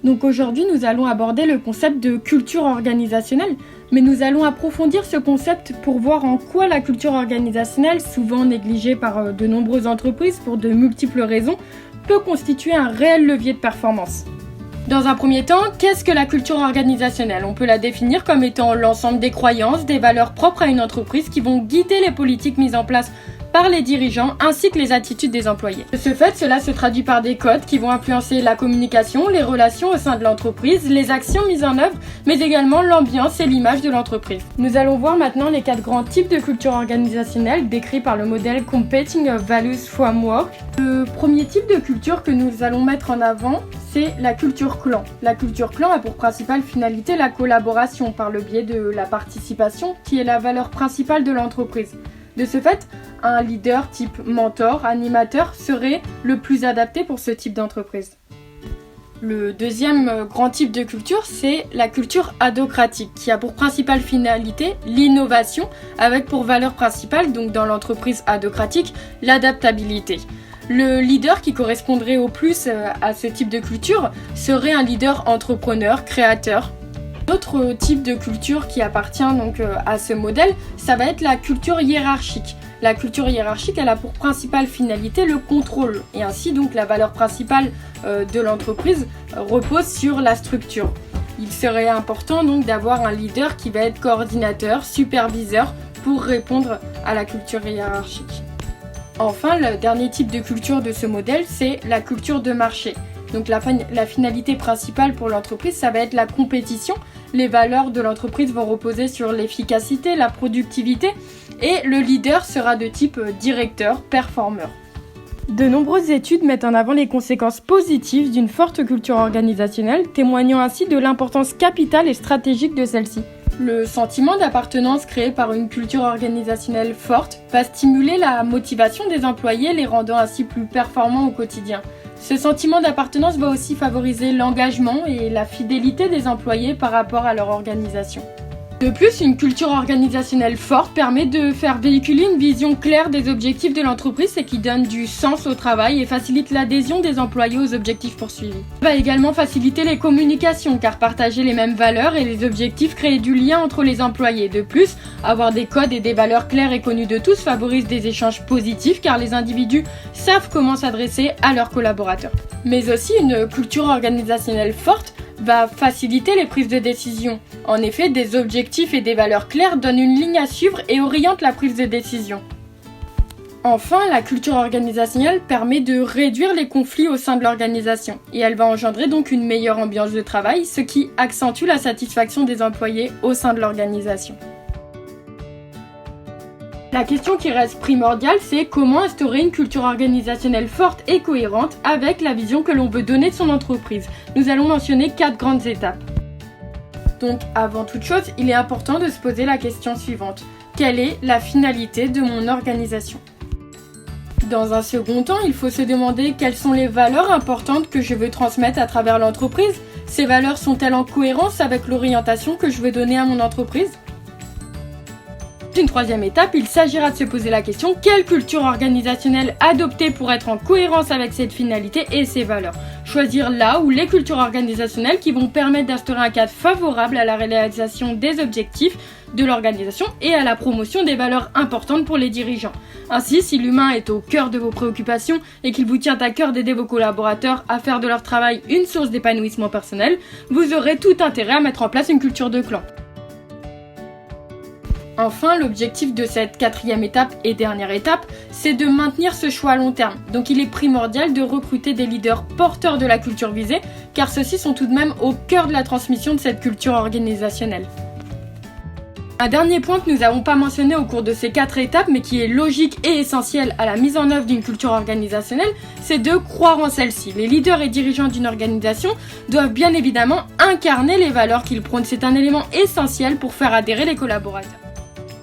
Donc aujourd'hui, nous allons aborder le concept de culture organisationnelle, mais nous allons approfondir ce concept pour voir en quoi la culture organisationnelle, souvent négligée par de nombreuses entreprises pour de multiples raisons, peut constituer un réel levier de performance. Dans un premier temps, qu'est-ce que la culture organisationnelle ? On peut la définir comme étant l'ensemble des croyances, des valeurs propres à une entreprise qui vont guider les politiques mises en place par les dirigeants ainsi que les attitudes des employés. De ce fait, cela se traduit par des codes qui vont influencer la communication, les relations au sein de l'entreprise, les actions mises en œuvre, mais également l'ambiance et l'image de l'entreprise. Nous allons voir maintenant les 4 grands types de culture organisationnelle décrits par le modèle Competing Values Framework. Le premier type de culture que nous allons mettre en avant, c'est la culture clan. La culture clan a pour principale finalité la collaboration par le biais de la participation, qui est la valeur principale de l'entreprise. De ce fait, un leader type mentor, animateur serait le plus adapté pour ce type d'entreprise. Le deuxième grand type de culture, c'est la culture adhocratique, qui a pour principale finalité l'innovation, avec pour valeur principale, donc dans l'entreprise adhocratique, l'adaptabilité. Le leader qui correspondrait au plus à ce type de culture serait un leader entrepreneur, créateur. Autre type de culture qui appartient donc à ce modèle, ça va être la culture hiérarchique. La culture hiérarchique, elle a pour principale finalité le contrôle, et ainsi donc la valeur principale de l'entreprise repose sur la structure. Il serait important donc d'avoir un leader qui va être coordinateur, superviseur pour répondre à la culture hiérarchique. Enfin, le dernier type de culture de ce modèle, c'est la culture de marché. Donc la finalité principale pour l'entreprise, ça va être la compétition. Les valeurs de l'entreprise vont reposer sur l'efficacité, la productivité, et le leader sera de type directeur, performeur. De nombreuses études mettent en avant les conséquences positives d'une forte culture organisationnelle, témoignant ainsi de l'importance capitale et stratégique de celle-ci. Le sentiment d'appartenance créé par une culture organisationnelle forte va stimuler la motivation des employés, les rendant ainsi plus performants au quotidien. Ce sentiment d'appartenance va aussi favoriser l'engagement et la fidélité des employés par rapport à leur organisation. De plus, une culture organisationnelle forte permet de faire véhiculer une vision claire des objectifs de l'entreprise et qui donne du sens au travail et facilite l'adhésion des employés aux objectifs poursuivis. Ça va également faciliter les communications car partager les mêmes valeurs et les objectifs crée du lien entre les employés. De plus, avoir des codes et des valeurs claires et connues de tous favorise des échanges positifs car les individus savent comment s'adresser à leurs collaborateurs. Mais aussi, une culture organisationnelle forte va faciliter les prises de décision. En effet, des objectifs et des valeurs claires donnent une ligne à suivre et orientent la prise de décision. Enfin, la culture organisationnelle permet de réduire les conflits au sein de l'organisation et elle va engendrer donc une meilleure ambiance de travail, ce qui accentue la satisfaction des employés au sein de l'organisation. La question qui reste primordiale, c'est comment instaurer une culture organisationnelle forte et cohérente avec la vision que l'on veut donner de son entreprise. Nous allons mentionner 4 grandes étapes. Donc, avant toute chose, il est important de se poser la question suivante. Quelle est la finalité de mon organisation ? Dans un second temps, il faut se demander quelles sont les valeurs importantes que je veux transmettre à travers l'entreprise. Ces valeurs sont-elles en cohérence avec l'orientation que je veux donner à mon entreprise ? Une troisième étape, il s'agira de se poser la question quelle culture organisationnelle adopter pour être en cohérence avec cette finalité et ses valeurs. Choisir là ou les cultures organisationnelles qui vont permettre d'instaurer un cadre favorable à la réalisation des objectifs de l'organisation et à la promotion des valeurs importantes pour les dirigeants. Ainsi, si l'humain est au cœur de vos préoccupations et qu'il vous tient à cœur d'aider vos collaborateurs à faire de leur travail une source d'épanouissement personnel, vous aurez tout intérêt à mettre en place une culture de clan. Enfin, l'objectif de cette 4e étape et dernière étape, c'est de maintenir ce choix à long terme. Donc il est primordial de recruter des leaders porteurs de la culture visée, car ceux-ci sont tout de même au cœur de la transmission de cette culture organisationnelle. Un dernier point que nous n'avons pas mentionné au cours de ces 4 étapes, mais qui est logique et essentiel à la mise en œuvre d'une culture organisationnelle, c'est de croire en celle-ci. Les leaders et dirigeants d'une organisation doivent bien évidemment incarner les valeurs qu'ils prônent. C'est un élément essentiel pour faire adhérer les collaborateurs.